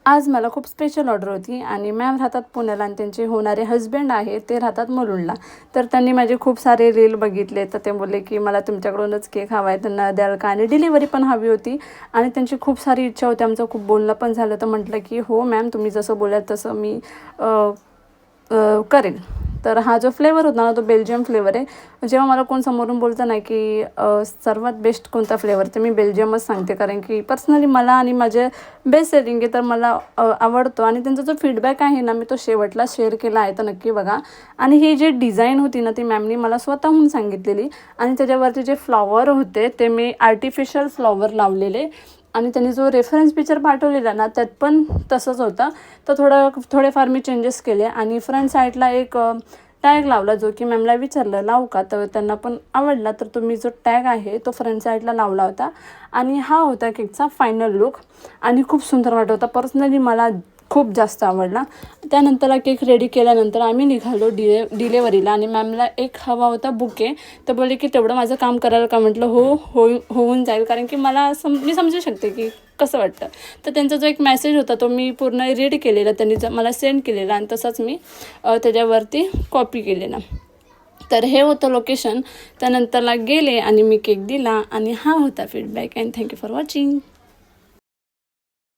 आज मला खूप स्पेशल ऑर्डर होती आणि मॅम राहतात पुण्याला आणि त्यांचे होणारे हजबंड आहे ते राहतात मुलुंडला. तर त्यांनी माझे खूप सारे रील बघितले, तर ते बोलले की मला तुमच्याकडूनच केक हवा आहे, त्यांना द्याल का, आणि डिलिव्हरी पण हवी होती आणि त्यांची खूप सारी इच्छा होती. आमचं खूप बोलणं पण झालं, तर म्हटलं की हो मॅम, तुम्ही जसं बोलाल तसं मी करेल. तर हा जो फ्लेवर होता ना, तो बेल्जियम फ्लेवर आहे. जेव्हा मला कोण समोरून बोलतं ना की सर्वात बेस्ट कोणता फ्लेवर, तर मी बेल्जियमच सांगते, कारण की पर्सनली मला आणि माझे बेस्ट सेलिंग आहे, तर मला आवडतो. आणि त्यांचा जो फीडबॅक आहे ना, मी तो शेवटला शेअर केला आहे, तर नक्की बघा. आणि ही जी डिझाईन होती ना, ती मॅमनी मला स्वतःहून सांगितलेली आणि त्याच्यावरती जे फ्लॉवर होते ते मी आर्टिफिशियल फ्लॉवर लावलेले. आणि त्यांनी जो रेफरन्स पिक्चर पाठवलेला ना, त्यात पण तसंच होतं. तर थोडेफार मी चेंजेस केले आणि फ्रंट साईडला एक टॅग लावला, जो की मॅमला विचारलं लावू का, तर त्यांना पण आवडला. तर तुम्ही जो टॅग आहे तो फ्रंट साईडला लावला होता आणि हा होता केकचा फायनल लुक आणि खूप सुंदर वाटत होता. पर्सनली मला खूप जास्त आवडला. त्यानंतर केक रेडी केल्यानंतर आम्ही निघालो डिलेवरीला आणि मॅमला एक हवा होता बुके. तर बोलले की तेवढं माझं काम करायला का, म्हटलं होऊन जाईल, कारण की मी समजू शकते की कसं वाटतं. तर त्यांचा जो एक मेसेज होता तो मी पूर्ण रीड केलेला, त्यांनी मला सेंड केलेला आणि तसंच मी त्याच्यावरती कॉपी केलेला. तर हे होतं लोकेशन. त्यानंतरला गेले आणि मी केक दिला आणि हा होता feedback. And thank you for watching.